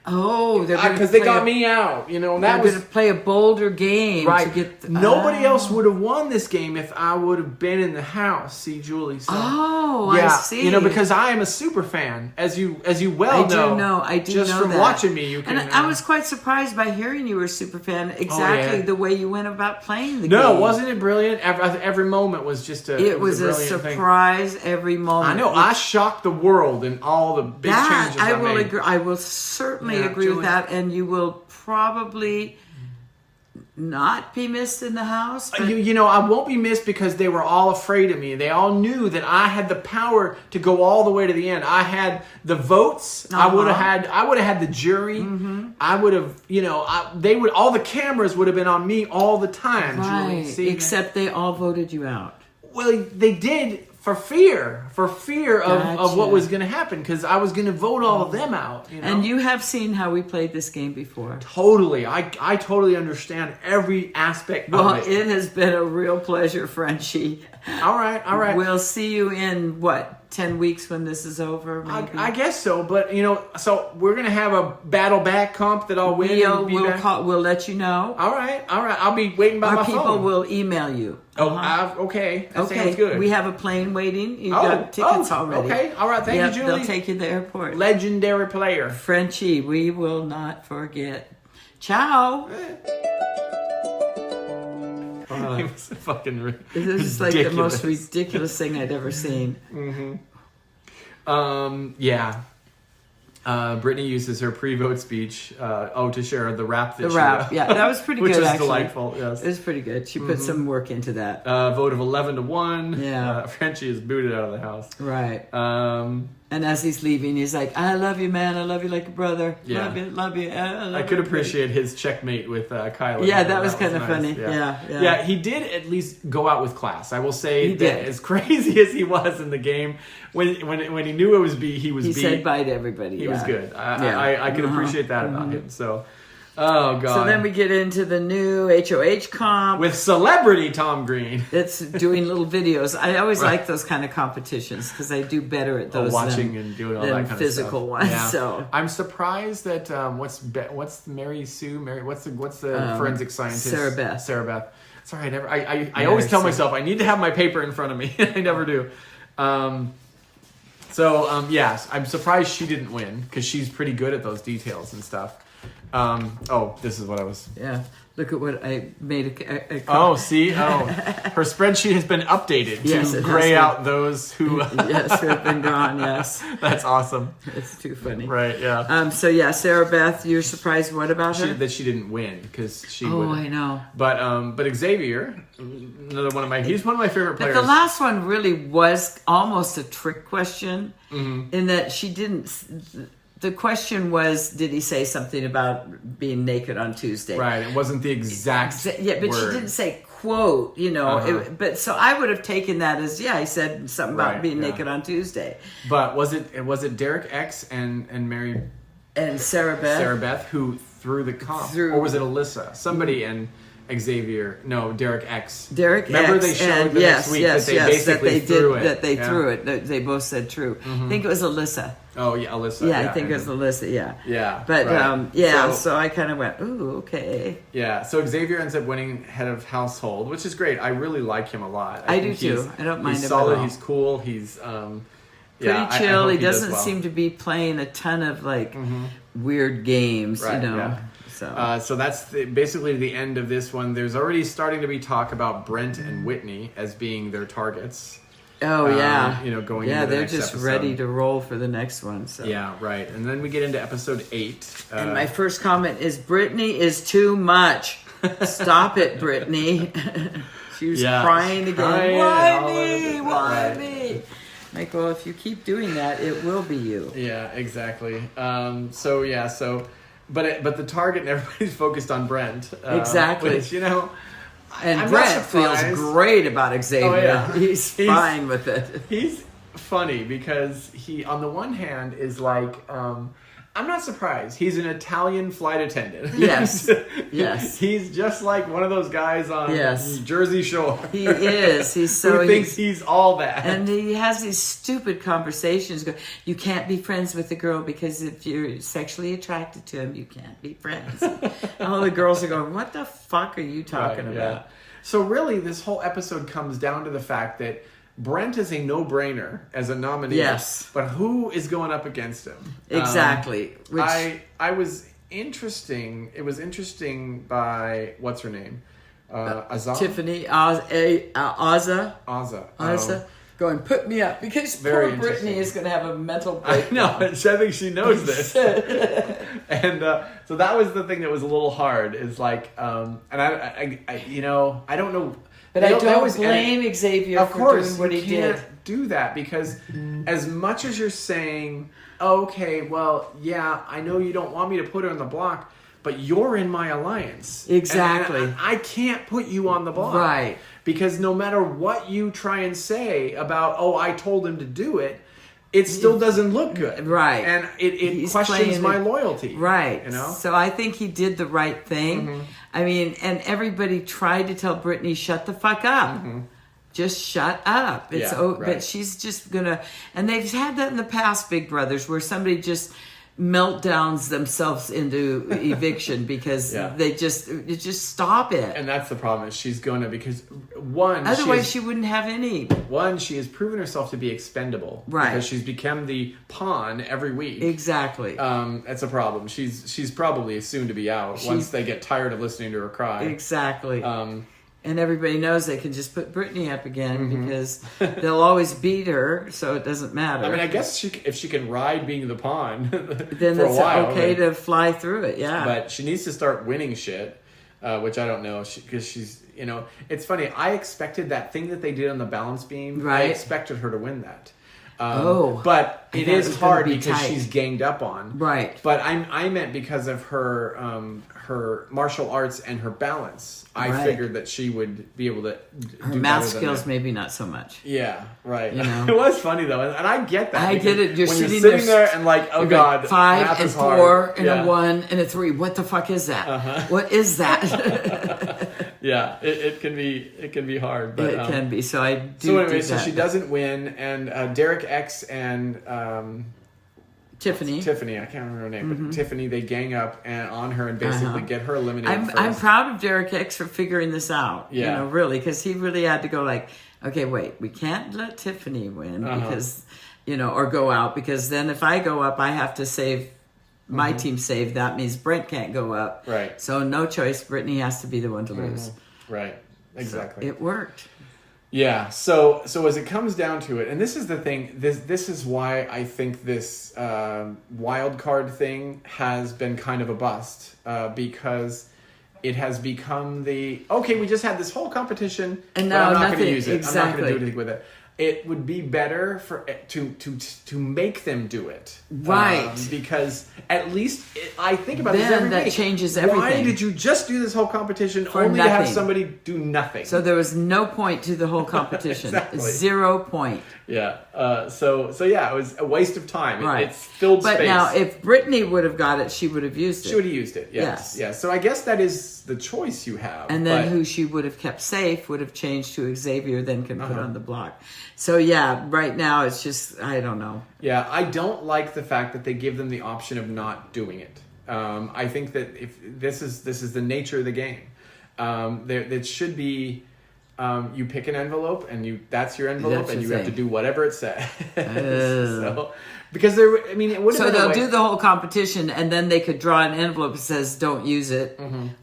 Oh, they're going
because they got me out, you know. And that
They're
was
going to play a bolder game
right.
to get.
Nobody else would have won this game if I would have been in the house. See, Julie. So,
I see.
You know, because I am a super fan, as you well know.
I do
just
know
from
that.
watching me. You can.
And I was quite surprised by hearing you were a super fan. Exactly the way you went about playing the game.
No, wasn't it brilliant? Every moment was just
It was a
brilliant
surprise
thing.
every moment.
I know. I shocked the world in all the big changes I
will
made.
agree. I will certainly agree with that, and you will probably not be missed in the house. But
You know, I won't be missed because they were all afraid of me. They all knew that I had the power to go all the way to the end. I had the votes. I would have had the jury. I would have, you know, all the cameras would have been on me all the time.
right.
Julie. See,
Except they all voted you out.
well, they did for fear of what was going to happen, because I was going to vote all of them out. You know?
And you have seen how we played this game before.
Totally. I totally understand every aspect
Well,
of it.
it has been a real pleasure, Frenchie.
All right.
We'll see you in, 10 weeks when this is over, maybe?
I guess so, but you know, so we're gonna have a battle back comp that I'll win.
We'll let you know.
All right. I'll be waiting by
Our
my
people
phone.
will email you.
Okay. That
Okay,
sounds good.
we have a plane waiting. You've got tickets already.
Okay, all right. Thank you, Julie.
They'll take you to the airport.
Legendary player.
Frenchie, we will not forget. Ciao.
It was fucking ridiculous.
This is like the most ridiculous thing I'd ever seen.
Yeah. Brittany uses her pre-vote speech to share the rap that
That was pretty
which
good,
was
actually.
delightful, yes.
It was pretty good. She put some work into that.
Vote of 11-1.
Yeah.
Frenchie is booted out of the house.
Right.
Um,
And as he's leaving, he's like, I love you, man. I love you like a brother.
Yeah.
Love you.
I could appreciate his checkmate with Kyla.
Yeah, that was kind of
nice.
funny. Yeah.
He did at least go out with class. I will say
He
that
did.
as crazy as he was in the game, when he knew it was B, he was
He
B.
said bye to everybody.
He was good.
Yeah.
I could appreciate that about him. So, oh god.
So then we get into the new HOH comp.
with celebrity Tom Green.
It's doing little videos. I always like those kind of competitions because I do better at those
watching
than,
and doing all
than
that kind of
physical
stuff.
ones.
Yeah.
So
I'm surprised that what's Mary Sue? What's the forensic scientist?
Sarah Beth.
Sarah Beth. Sorry, I always tell myself I need to have my paper in front of me. I never do. Yes, I'm surprised she didn't win because she's pretty good at those details and stuff. This is what I was.
yeah, look at what I made a
Her spreadsheet has been updated
Yes,
to
it has
gray
been.
out those who.
yes, who have been gone. Yes,
That's awesome.
it's too funny.
Right? Yeah.
Sarah Beth, you're surprised. What about her?
That she didn't win because she.
Oh,
would.
I know.
But Xavier, another one of my. He's one of my favorite
But
players.
the last one really was almost a trick question
Mm-hmm.
in that she didn't. The question was, did he say something about being naked on Tuesday?
Right. It wasn't the exact.
Yeah, but
word.
she didn't say quote, but so I would have taken that as, he said something about
Right,
being
yeah.
naked on Tuesday.
But was it Derek X and Mary
And Sarah Beth.
who threw the comp,
Threw-
or was it Alyssa? Somebody and Xavier. No, Derek X.
Derek
Remember
X
they showed
and
the next week that they basically threw it.
That they
Yeah.
threw it. That they both said true. I think it was Alyssa.
Oh yeah, Alyssa.
Yeah, I think it was Alyssa. Yeah.
Yeah.
But
right.
so I kind of went, ooh, okay.
Yeah, so Xavier ends up winning head of household, which is great. I really like him a lot.
I
think
do too.
he's-
I don't mind
he's
him
solid.
at all.
He's cool. He's
Pretty
I
chill.
hope
He
does
doesn't
well.
seem to be playing a ton of weird games,
Right,
you know.
yeah.
So
So that's basically the end of this one. There's already starting to be talk about Brent and Whitney as being their targets.
going
going into the
they're
next
just
episode.
ready to roll for the next one. So
Yeah, right. And then we get into episode 8.
And my first comment is, Brittany is too much. Stop it, Brittany. She was crying again.
crying
Why
all
me?
over
Why
right.
me? Like, well, if you keep doing that, it will be you.
Yeah, exactly. But the target and everybody's focused on Brent.
Exactly.
Which,
And
I'm not
Brent feels
surprised.
great about Xavier.
Oh, yeah.
He's fine with it.
He's funny because he, on the one hand, is like, I'm not surprised. He's an Italian flight attendant.
Yes. Yes.
He's just like one of those guys on Jersey Shore.
He is. He's so...
Who thinks he's all that.
And he has these stupid conversations. You can't be friends with a girl because if you're sexually attracted to him, you can't be friends. All the girls are going, what the fuck are you talking about?
Yeah. So really, this whole episode comes down to the fact that Brent is a no-brainer as a nominee.
Yes.
But who is going up against him?
Exactly.
I was interesting. It was interesting by, what's her name? Azah?
Tiffany, Azah.
Azah.
Going, put me up. Because
Very
poor Brittany is going to have a mental breakdown.
I know. I think she knows this. And so that was the thing that was a little hard. Is like, and I I don't know.
But I don't blame Xavier for doing what he did.
Can't do that because as much as you're saying, okay, well, yeah, I know you don't want me to put her on the block, but you're in my alliance.
Exactly.
And I can't put you on the block.
Right.
Because no matter what you try and say about, I told him to do it, it still doesn't look good.
Right.
And it questions my loyalty.
Right.
You know?
So I think he did the right thing. Mm-hmm. I mean, and everybody tried to tell Brittany, shut the fuck up. Mm-hmm. Just shut up. But she's just gonna, and they've had that in the past, Big Brothers, where somebody just meltdowns themselves into eviction because they just stop it.
And that's the problem, is she's gonna, because otherwise
she wouldn't have any.
She has proven herself to be expendable.
Right.
Because she's become the pawn every week.
Exactly.
That's a problem. She's probably soon to be out once they get tired of listening to her cry.
Exactly. And everybody knows they can just put Brittany up again because they'll always beat her, so it doesn't matter.
I mean, I guess if she can ride being the pawn
then
for a
it's
while,
okay to fly through it, yeah.
But she needs to start winning shit, which I don't know, because she's, it's funny. I expected that thing that they did on the balance beam.
Right.
I expected her to win that. But it is hard because she's ganged up on.
Right.
But I meant because of her her martial arts and her balance. I figured that she would be able to
her
do
math skills maybe not so much.
Yeah, right.
It
was funny though, and I get that.
I get it. You're
when
sitting
you're sitting there and like, oh god,
5 and 4 and a 1 and a 3. What the fuck is that? What is that?
Yeah, it can be hard. But,
it can be. So I do.
So anyway, so she doesn't win, and Derek X and Tiffany, I can't remember her name, but Tiffany, they gang up on her and basically get her eliminated.
I'm proud of Derek X for figuring this out.
Yeah.
Really, because he really had to go like, okay, wait, we can't let Tiffany win because, or go out, because then if I go up, I have to save my team saved. That means Brent can't go up.
Right.
So no choice. Brittany has to be the one to lose.
Right. Exactly.
So it worked.
Yeah. So as it comes down to it, and this is the thing. This is why I think this wild card thing has been kind of a bust, because it has become we just had this whole competition,
and now
I'm not going to use it.
Exactly.
I'm not going to do anything with it. It would be better for to make them do it,
right?
Because at least I think about this every
that
week.
Changes everything.
Why did you just do this whole competition
for
only
nothing.
to have somebody do nothing?
So there was no point to the whole competition.
Exactly.
0 point.
Yeah. So yeah, it was a waste of time.
Right.
It filled space.
But now, if Brittany would have got it, she would have used it.
She would have used it. Yes. Yeah. So I guess that is the choice you have.
And then who she would have kept safe would have changed to Xavier, then can put on the block. So yeah, right now it's just, I don't know.
Yeah, I don't like the fact that they give them the option of not doing it. I think that if this is the nature of the game. It should be you pick an envelope and that's your envelope and you have to do whatever it says. So, because it would have
so they'll do the whole competition and then they could draw an envelope that says don't use it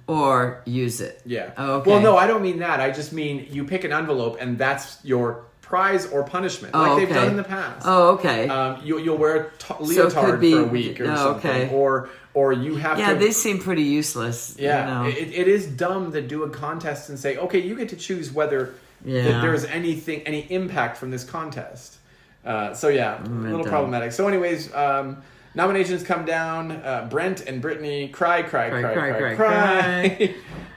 or use it.
Yeah.
Oh, okay.
Well, no, I don't mean that. I just mean you pick an envelope and that's your prize or punishment, like they've done in the past.
Oh, okay.
You'll wear a leotard for a week or something,
okay.
or you have to.
Yeah, they seem pretty useless.
Yeah, it is dumb to do a contest and say, okay, you get to choose whether there's any impact from this contest. A little problematic. So, anyways, nominations come down. Brent and Brittany cry.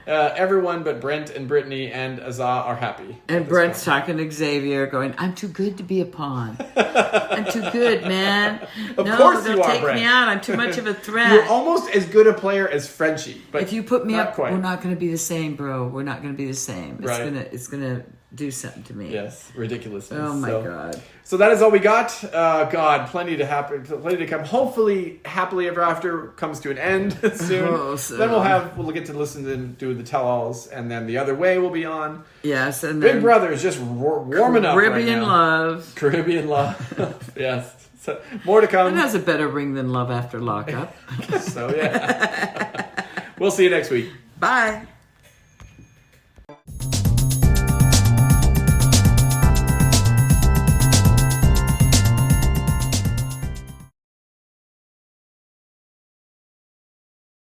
everyone but Brent and Brittany and Azah are happy.
And Brent's talking to Xavier, going, "I'm too good to be a pawn. I'm too good, man.
Of
no,
course
they'll
you are,
take
Brent.
me out. I'm too much of a threat.
You're almost as good a player as Frenchie, but
if you put me
not
up,
quite.
we're not going to be the same, bro. We're not going to be the same.
Right.
It's gonna do something to me.
Yes, ridiculousness.
Oh my God.
So that is all we got. God, plenty to happen, plenty to come. Hopefully, happily ever after comes to an end soon.
Oh, so-
Then we'll get to listen to do the tell-alls, and then the other way will be on.
Yes, and
Big
then
Brother is just warming up right
Caribbean
now.
Love.
Caribbean Love. Yes. So more to
It
come.
has a better ring than Love After Lockup.
So yeah. We'll see you next week.
Bye.